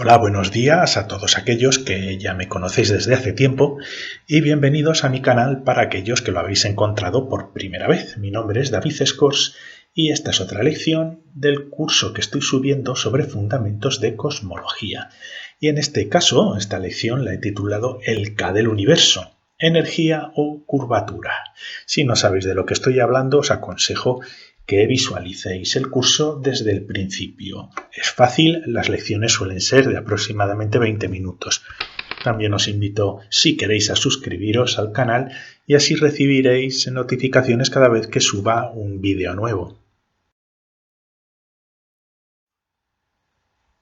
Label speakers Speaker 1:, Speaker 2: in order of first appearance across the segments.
Speaker 1: Hola, buenos días a todos aquellos que ya me conocéis desde hace tiempo y bienvenidos a mi canal para aquellos que lo habéis encontrado por primera vez. Mi nombre es David Escors y esta es otra lección del curso que estoy subiendo sobre fundamentos de cosmología. Y en este caso, esta lección la he titulado El K del universo, energía o curvatura. Si no sabéis de lo que estoy hablando, os aconsejo que visualicéis el curso desde el principio. Es fácil, las lecciones suelen ser de aproximadamente 20 minutos. También os invito, si queréis, a suscribiros al canal y así recibiréis notificaciones cada vez que suba un vídeo nuevo.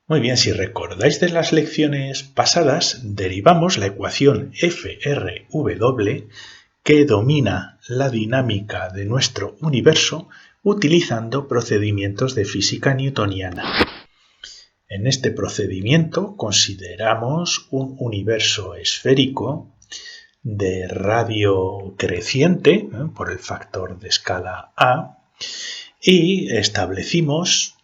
Speaker 1: Muy bien, si recordáis de las lecciones pasadas, derivamos la ecuación FRW que domina la dinámica de nuestro universo utilizando procedimientos de física newtoniana. En este procedimiento consideramos un universo esférico de radio creciente por el factor de escala A y establecimos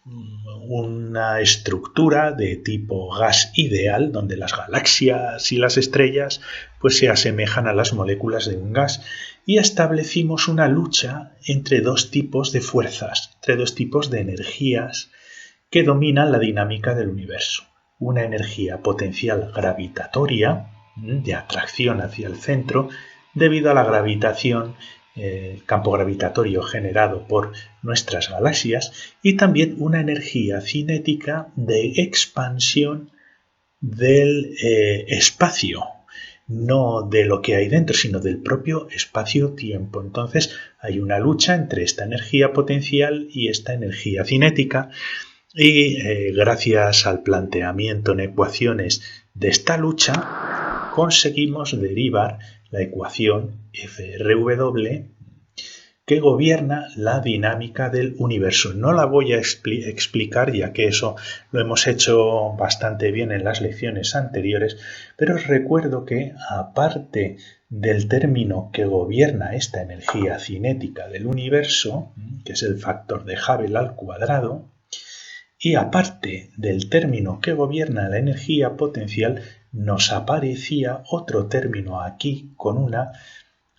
Speaker 1: una estructura de tipo gas ideal donde las galaxias y las estrellas pues se asemejan a las moléculas de un gas y establecimos una lucha entre dos tipos de fuerzas, entre dos tipos de energías que dominan la dinámica del universo. Una energía potencial gravitatoria de atracción hacia el centro debido a la gravitación, el campo gravitatorio generado por nuestras galaxias, y también una energía cinética de expansión del espacio, no de lo que hay dentro, sino del propio espacio-tiempo. Entonces hay una lucha entre esta energía potencial y esta energía cinética y gracias al planteamiento en ecuaciones de esta lucha conseguimos derivar la ecuación FRW que gobierna la dinámica del universo. No la voy a explicar ya que eso lo hemos hecho bastante bien en las lecciones anteriores, pero os recuerdo que aparte del término que gobierna esta energía cinética del universo, que es el factor de Hubble al cuadrado, y aparte del término que gobierna la energía potencial, nos aparecía otro término aquí con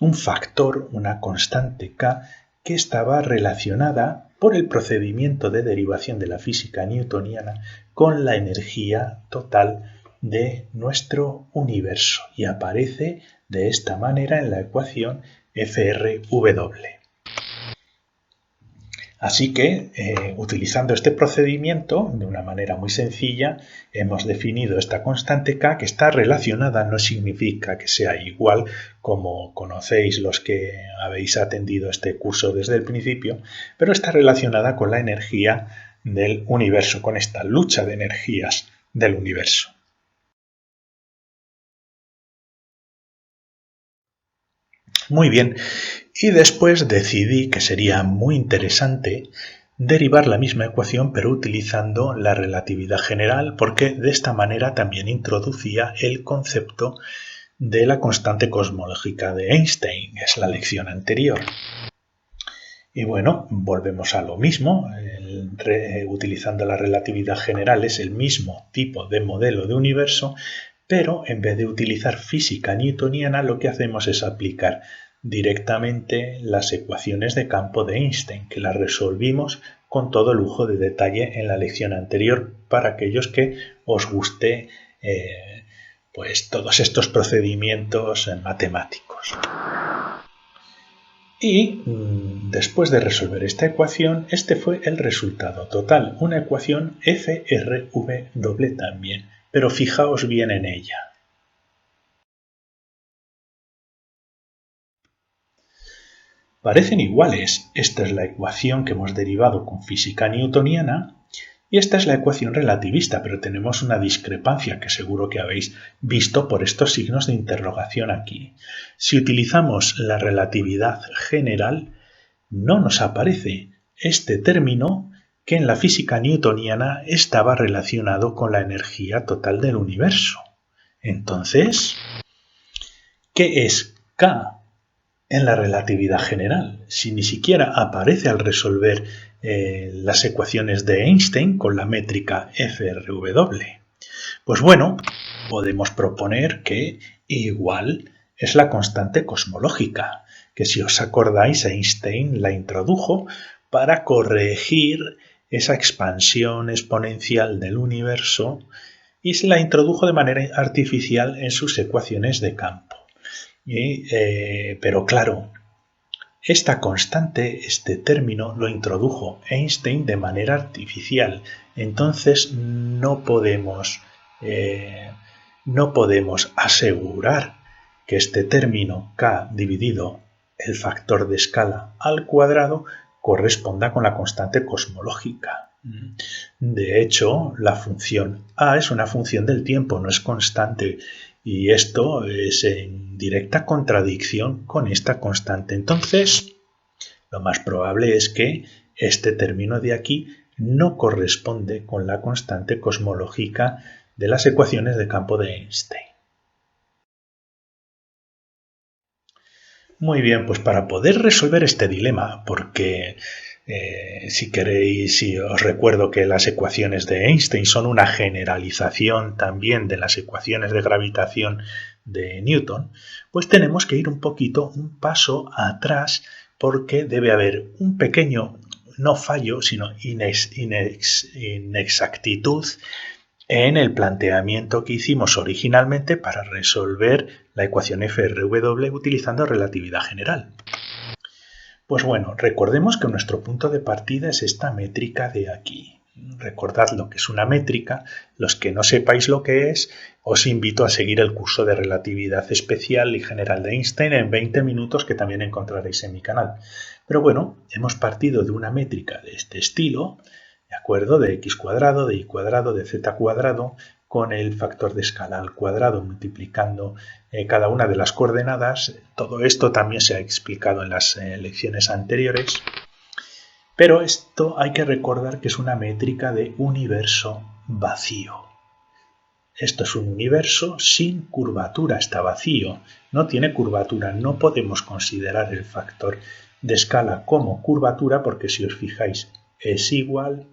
Speaker 1: un factor, una constante K, que estaba relacionada por el procedimiento de derivación de la física newtoniana con la energía total de nuestro universo y aparece de esta manera en la ecuación FRW. Así que, utilizando este procedimiento, de una manera muy sencilla, hemos definido esta constante K que está relacionada, no significa que sea igual, como conocéis los que habéis atendido este curso desde el principio, pero está relacionada con la energía del universo, con esta lucha de energías del universo. Muy bien, y después decidí que sería muy interesante derivar la misma ecuación pero utilizando la relatividad general porque de esta manera también introducía el concepto de la constante cosmológica de Einstein, es la lección anterior. Y bueno, volvemos a lo mismo, utilizando la relatividad general es el mismo tipo de modelo de universo, pero en vez de utilizar física newtoniana lo que hacemos es aplicar directamente las ecuaciones de campo de Einstein, que las resolvimos con todo lujo de detalle en la lección anterior para aquellos que os guste pues todos estos procedimientos matemáticos. Y después de resolver esta ecuación, este fue el resultado total, una ecuación FRW también, pero fijaos bien en ella. Parecen iguales, esta es la ecuación que hemos derivado con física newtoniana y esta es la ecuación relativista, pero tenemos una discrepancia que seguro que habéis visto por estos signos de interrogación aquí. Si utilizamos la relatividad general, no nos aparece este término que en la física newtoniana estaba relacionado con la energía total del universo. Entonces, ¿qué es K en la relatividad general? Si ni siquiera aparece al resolver las ecuaciones de Einstein con la métrica FRW. Pues bueno, podemos proponer que igual es la constante cosmológica, que si os acordáis Einstein la introdujo para corregir esa expansión exponencial del universo y se la introdujo de manera artificial en sus ecuaciones de campo. Pero claro, esta constante, este término, lo introdujo Einstein de manera artificial. Entonces no podemos asegurar que este término k dividido el factor de escala al cuadrado corresponda con la constante cosmológica. De hecho, la función a es una función del tiempo, no es constante. Y esto es en directa contradicción con esta constante. Entonces, lo más probable es que este término de aquí no corresponde con la constante cosmológica de las ecuaciones de campo de Einstein. Muy bien, pues para poder resolver este dilema, porque si queréis, si os recuerdo que las ecuaciones de Einstein son una generalización también de las ecuaciones de gravitación de Newton, pues tenemos que ir un paso atrás porque debe haber un pequeño, no fallo, sino inexactitud en el planteamiento que hicimos originalmente para resolver la ecuación FRW utilizando relatividad general. Pues bueno, recordemos que nuestro punto de partida es esta métrica de aquí. Recordad lo que es una métrica. Los que no sepáis lo que es, os invito a seguir el curso de relatividad especial y general de Einstein en 20 minutos que también encontraréis en mi canal. Pero bueno, hemos partido de una métrica de este estilo, ¿de acuerdo? De x cuadrado, de y cuadrado, de z cuadrado, con el factor de escala al cuadrado multiplicando cada una de las coordenadas. Todo esto también se ha explicado en las lecciones anteriores. Pero esto hay que recordar que es una métrica de universo vacío. Esto es un universo sin curvatura, está vacío, no tiene curvatura. No podemos considerar el factor de escala como curvatura porque si os fijáis es igual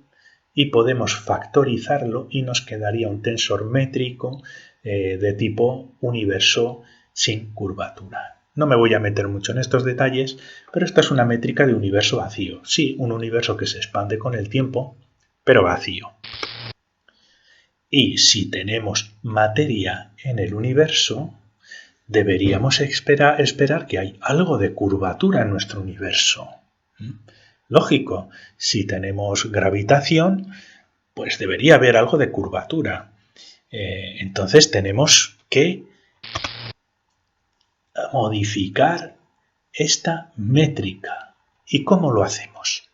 Speaker 1: y podemos factorizarlo y nos quedaría un tensor métrico de tipo universo sin curvatura. No me voy a meter mucho en estos detalles, pero esta es una métrica de universo vacío. Sí, un universo que se expande con el tiempo, pero vacío. Y si tenemos materia en el universo, deberíamos esperar que hay algo de curvatura en nuestro universo. Lógico, si tenemos gravitación, pues debería haber algo de curvatura. Entonces tenemos que modificar esta métrica. ¿Y cómo lo hacemos?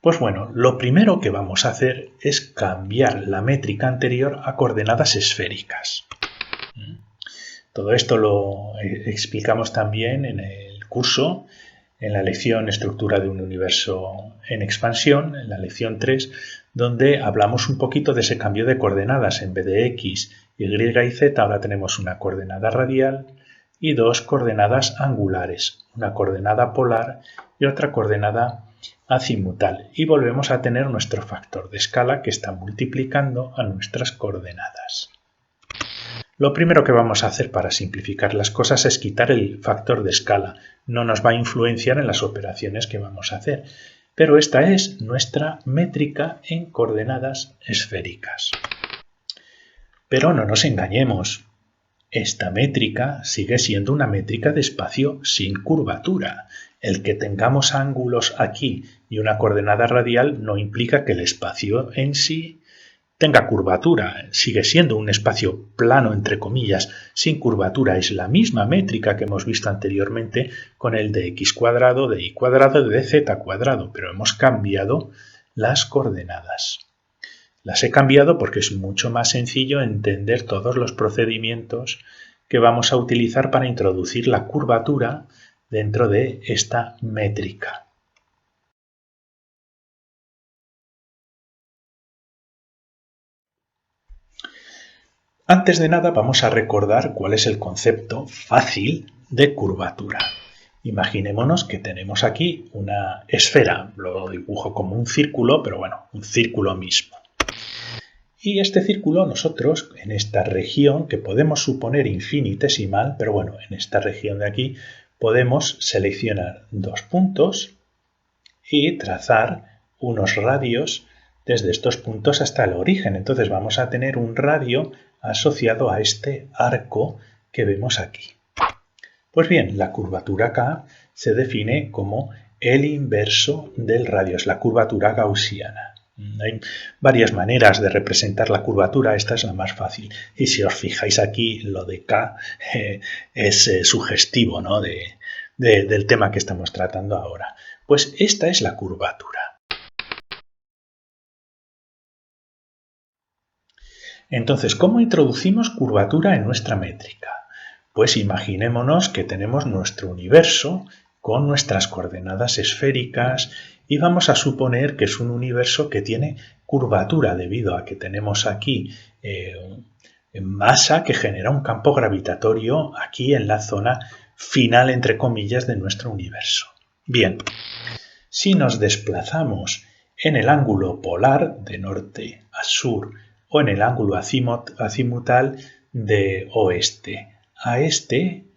Speaker 1: Pues bueno, lo primero que vamos a hacer es cambiar la métrica anterior a coordenadas esféricas. Todo esto lo explicamos también en el curso, en la lección Estructura de un universo en expansión, en la lección 3, donde hablamos un poquito de ese cambio de coordenadas. En vez de x, y y z, ahora tenemos una coordenada radial y dos coordenadas angulares, una coordenada polar y otra coordenada azimutal. Y volvemos a tener nuestro factor de escala que está multiplicando a nuestras coordenadas. Lo primero que vamos a hacer para simplificar las cosas es quitar el factor de escala. No nos va a influenciar en las operaciones que vamos a hacer. Pero esta es nuestra métrica en coordenadas esféricas. Pero no nos engañemos. Esta métrica sigue siendo una métrica de espacio sin curvatura. El que tengamos ángulos aquí y una coordenada radial no implica que el espacio en sí tenga curvatura. Sigue siendo un espacio plano, entre comillas, sin curvatura. Es la misma métrica que hemos visto anteriormente con el de x cuadrado, de y cuadrado, de z cuadrado, pero hemos cambiado las coordenadas. Las he cambiado porque es mucho más sencillo entender todos los procedimientos que vamos a utilizar para introducir la curvatura dentro de esta métrica. Antes de nada vamos a recordar cuál es el concepto fácil de curvatura. Imaginémonos que tenemos aquí una esfera, lo dibujo como un círculo, pero bueno, un círculo mismo. Y este círculo nosotros, en esta región, que podemos suponer infinitesimal, pero bueno, en esta región de aquí, podemos seleccionar dos puntos y trazar unos radios desde estos puntos hasta el origen. Entonces vamos a tener un radio asociado a este arco que vemos aquí. Pues bien, la curvatura K se define como el inverso del radio, es la curvatura gaussiana. Hay varias maneras de representar la curvatura, esta es la más fácil. Y si os fijáis aquí, lo de K es sugestivo, ¿no? del tema que estamos tratando ahora. Pues esta es la curvatura. Entonces, ¿cómo introducimos curvatura en nuestra métrica? Pues imaginémonos que tenemos nuestro universo con nuestras coordenadas esféricas y vamos a suponer que es un universo que tiene curvatura debido a que tenemos aquí masa que genera un campo gravitatorio aquí en la zona final, entre comillas, de nuestro universo. Bien, si nos desplazamos en el ángulo polar de norte a sur o en el ángulo azimutal de oeste a este,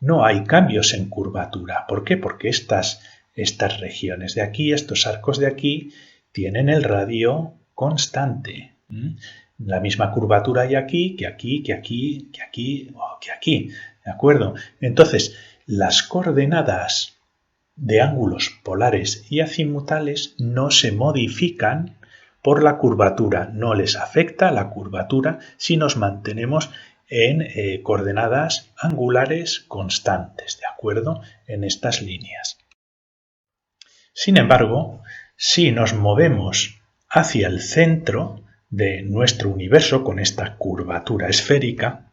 Speaker 1: no hay cambios en curvatura. ¿Por qué? Porque estas regiones de aquí, estos arcos de aquí, tienen el radio constante. La misma curvatura hay aquí, que aquí, que aquí, que aquí o que aquí. ¿De acuerdo? Entonces, las coordenadas de ángulos polares y azimutales no se modifican por la curvatura. No les afecta la curvatura si nos mantenemos en coordenadas angulares constantes, ¿de acuerdo? En estas líneas. Sin embargo, si nos movemos hacia el centro de nuestro universo con esta curvatura esférica,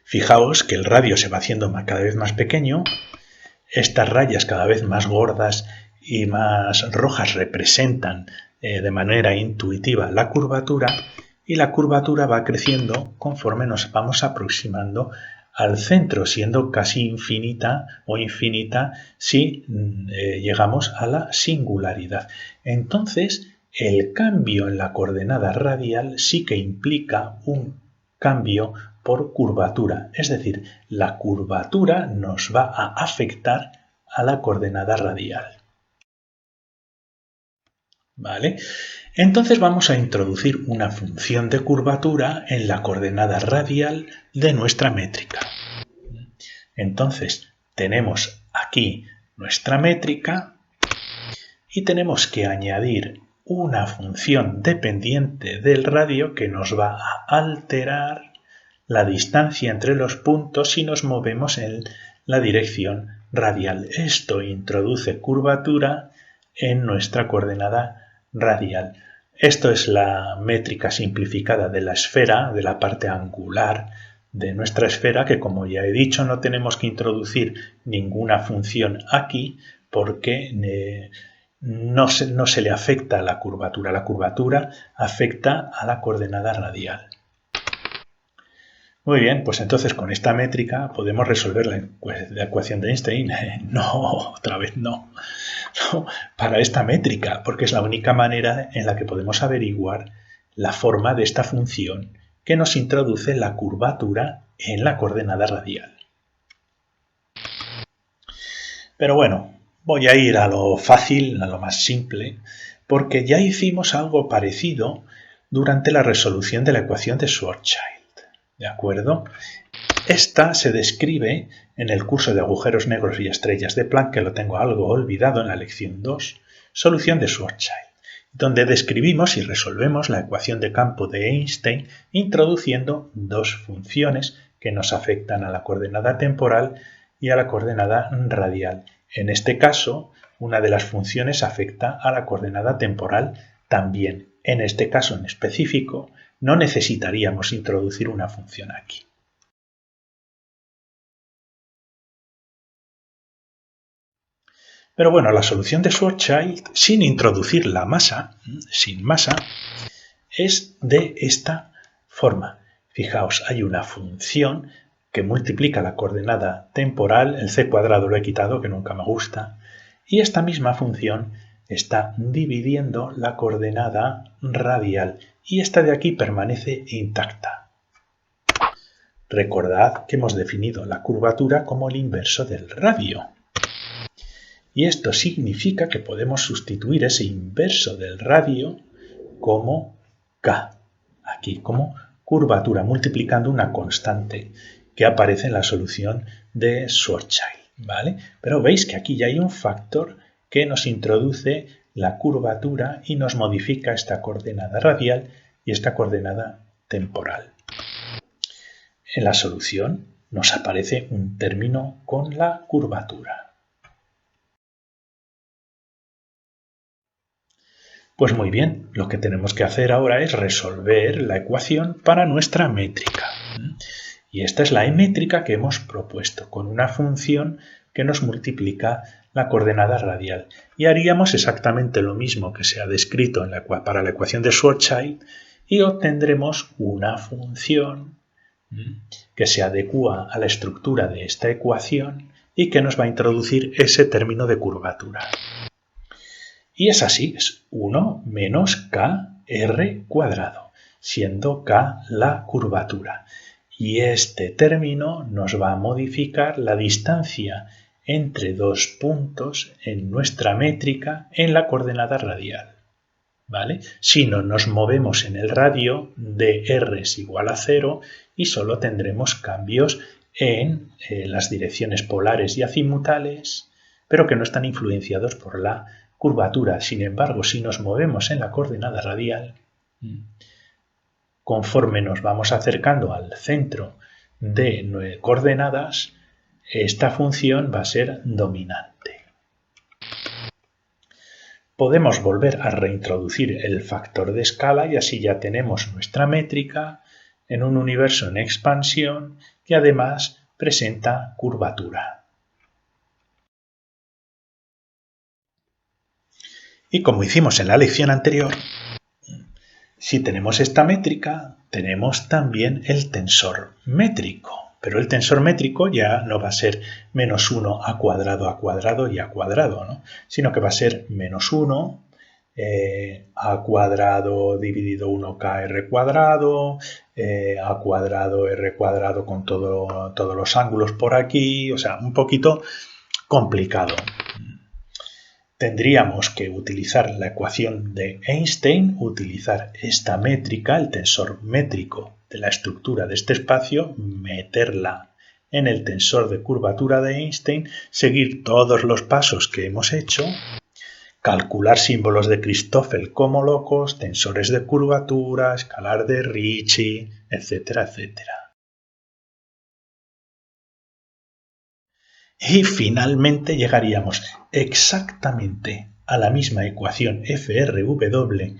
Speaker 1: fijaos que el radio se va haciendo cada vez más pequeño, estas rayas cada vez más gordas y más rojas representan de manera intuitiva la curvatura, y la curvatura va creciendo conforme nos vamos aproximando al centro, siendo casi infinita o infinita si llegamos a la singularidad. Entonces, el cambio en la coordenada radial sí que implica un cambio por curvatura, es decir, la curvatura nos va a afectar a la coordenada radial. ¿Vale? Entonces vamos a introducir una función de curvatura en la coordenada radial de nuestra métrica. Entonces tenemos aquí nuestra métrica y tenemos que añadir una función dependiente del radio que nos va a alterar la distancia entre los puntos si nos movemos en la dirección radial. Esto introduce curvatura en nuestra coordenada radial. Esto es la métrica simplificada de la esfera, de la parte angular de nuestra esfera, que como ya he dicho no tenemos que introducir ninguna función aquí porque no se le afecta a la curvatura. La curvatura afecta a la coordenada radial. Muy bien, pues entonces con esta métrica podemos resolver la ecuación de Einstein. No, otra vez no. Para esta métrica, porque es la única manera en la que podemos averiguar la forma de esta función que nos introduce la curvatura en la coordenada radial. Pero bueno, voy a ir a lo fácil, a lo más simple, porque ya hicimos algo parecido durante la resolución de la ecuación de Schwarzschild. ¿De acuerdo? Esta se describe en el curso de agujeros negros y estrellas de Planck, que lo tengo algo olvidado en la lección 2, solución de Schwarzschild, donde describimos y resolvemos la ecuación de campo de Einstein introduciendo dos funciones que nos afectan a la coordenada temporal y a la coordenada radial. En este caso, una de las funciones afecta a la coordenada temporal también. En este caso en específico, no necesitaríamos introducir una función aquí. Pero bueno, la solución de Schwarzschild, sin introducir la masa, sin masa, es de esta forma. Fijaos, hay una función que multiplica la coordenada temporal, el c cuadrado lo he quitado, que nunca me gusta, y esta misma función está dividiendo la coordenada radial, y esta de aquí permanece intacta. Recordad que hemos definido la curvatura como el inverso del radio. Y esto significa que podemos sustituir ese inverso del radio como k, aquí como curvatura, multiplicando una constante que aparece en la solución de Schwarzschild, ¿vale? Pero veis que aquí ya hay un factor que nos introduce la curvatura y nos modifica esta coordenada radial y esta coordenada temporal. En la solución nos aparece un término con la curvatura. Pues muy bien, lo que tenemos que hacer ahora es resolver la ecuación para nuestra métrica. Y esta es la métrica que hemos propuesto, con una función que nos multiplica la coordenada radial. Y haríamos exactamente lo mismo que se ha descrito para la ecuación de Schwarzschild y obtendremos una función que se adecúa a la estructura de esta ecuación y que nos va a introducir ese término de curvatura. Y es así, es 1 menos kr cuadrado, siendo k la curvatura. Y este término nos va a modificar la distancia entre dos puntos en nuestra métrica en la coordenada radial, ¿vale? Si no nos movemos en el radio, dr es igual a 0 y solo tendremos cambios en las direcciones polares y azimutales, pero que no están influenciados por la curvatura. Sin embargo, si nos movemos en la coordenada radial, conforme nos vamos acercando al centro de coordenadas, esta función va a ser dominante. Podemos volver a reintroducir el factor de escala y así ya tenemos nuestra métrica en un universo en expansión que además presenta curvatura. Y como hicimos en la lección anterior, si tenemos esta métrica, tenemos también el tensor métrico. Pero el tensor métrico ya no va a ser menos 1 a cuadrado y a cuadrado, ¿no? Sino que va a ser menos 1 a cuadrado dividido 1kr cuadrado, a cuadrado r cuadrado con todos los ángulos por aquí, o sea, un poquito complicado. Tendríamos que utilizar la ecuación de Einstein, utilizar esta métrica, el tensor métrico de la estructura de este espacio, meterla en el tensor de curvatura de Einstein, seguir todos los pasos que hemos hecho, calcular símbolos de Christoffel como locos, tensores de curvatura, escalar de Ricci, etcétera, etcétera. Y finalmente llegaríamos exactamente a la misma ecuación FRW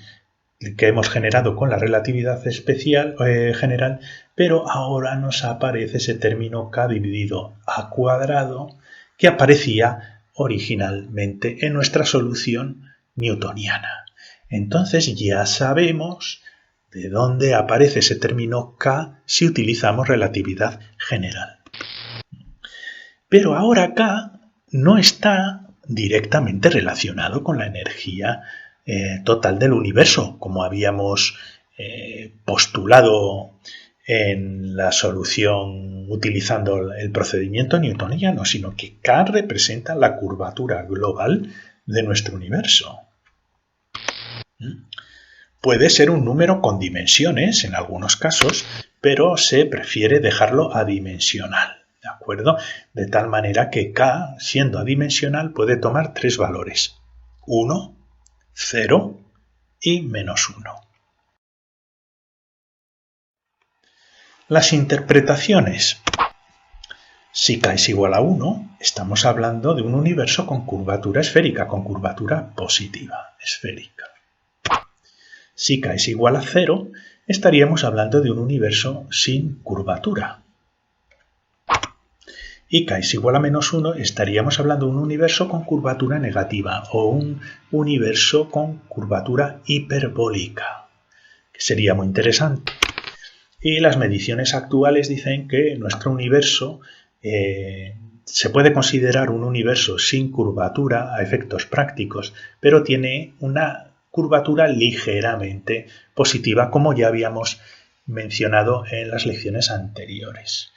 Speaker 1: que hemos generado con la relatividad especial general, pero ahora nos aparece ese término k dividido a cuadrado que aparecía originalmente en nuestra solución newtoniana. Entonces ya sabemos de dónde aparece ese término k si utilizamos relatividad general. Pero ahora k no está directamente relacionado con la energía total del universo, como habíamos postulado en la solución utilizando el procedimiento newtoniano, sino que k representa la curvatura global de nuestro universo. Puede ser un número con dimensiones en algunos casos, pero se prefiere dejarlo adimensional. ¿De acuerdo? De tal manera que k, siendo adimensional, puede tomar tres valores: 1, 0 y menos 1. Las interpretaciones. Si k es igual a 1, estamos hablando de un universo con curvatura esférica, con curvatura positiva, esférica. Si k es igual a 0, estaríamos hablando de un universo sin curvatura. Y k es igual a menos 1, estaríamos hablando de un universo con curvatura negativa o un universo con curvatura hiperbólica, que sería muy interesante. Y las mediciones actuales dicen que nuestro universo se puede considerar un universo sin curvatura a efectos prácticos, pero tiene una curvatura ligeramente positiva, como ya habíamos mencionado en las lecciones anteriores.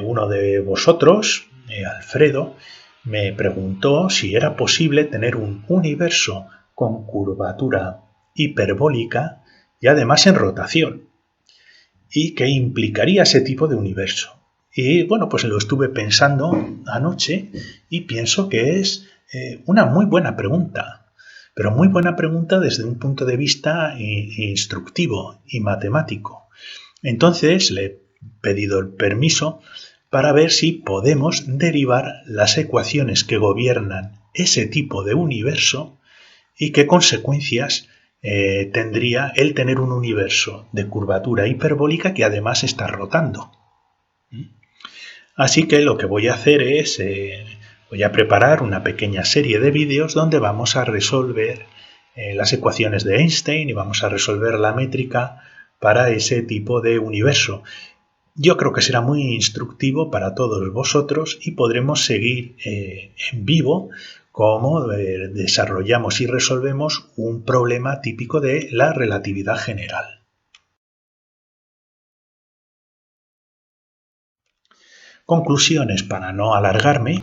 Speaker 1: Uno de vosotros, Alfredo, me preguntó si era posible tener un universo con curvatura hiperbólica y además en rotación, y qué implicaría ese tipo de universo. Y bueno, pues lo estuve pensando anoche y pienso que es una muy buena pregunta, pero muy buena pregunta desde un punto de vista instructivo y matemático. Entonces le he pedido el permiso para ver si podemos derivar las ecuaciones que gobiernan ese tipo de universo y qué consecuencias tendría el tener un universo de curvatura hiperbólica que además está rotando. Así que lo que voy a hacer es, voy a preparar una pequeña serie de vídeos donde vamos a resolver las ecuaciones de Einstein y vamos a resolver la métrica para ese tipo de universo. Yo creo que será muy instructivo para todos vosotros y podremos seguir en vivo cómo desarrollamos y resolvemos un problema típico de la relatividad general. Conclusiones para no alargarme.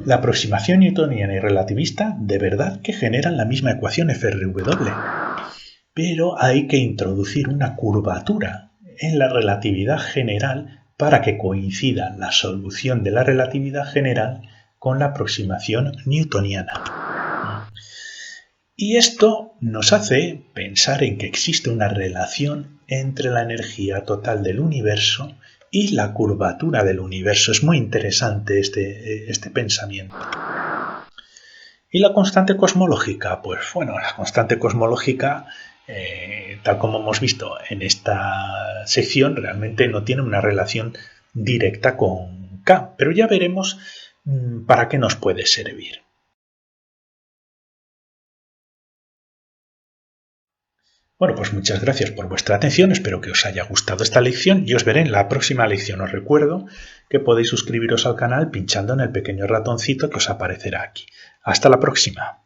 Speaker 1: La aproximación newtoniana y relativista de verdad que generan la misma ecuación FRW, pero hay que introducir una curvatura en la relatividad general para que coincida la solución de la relatividad general con la aproximación newtoniana. Y esto nos hace pensar en que existe una relación entre la energía total del universo y la curvatura del universo. Es muy interesante este pensamiento. ¿Y la constante cosmológica? Pues bueno, la constante cosmológica, tal como hemos visto en esta sección, realmente no tiene una relación directa con K, pero ya veremos para qué nos puede servir. Bueno, pues muchas gracias por vuestra atención, espero que os haya gustado esta lección y os veré en la próxima lección. Os recuerdo que podéis suscribiros al canal pinchando en el pequeño ratoncito que os aparecerá aquí. Hasta la próxima.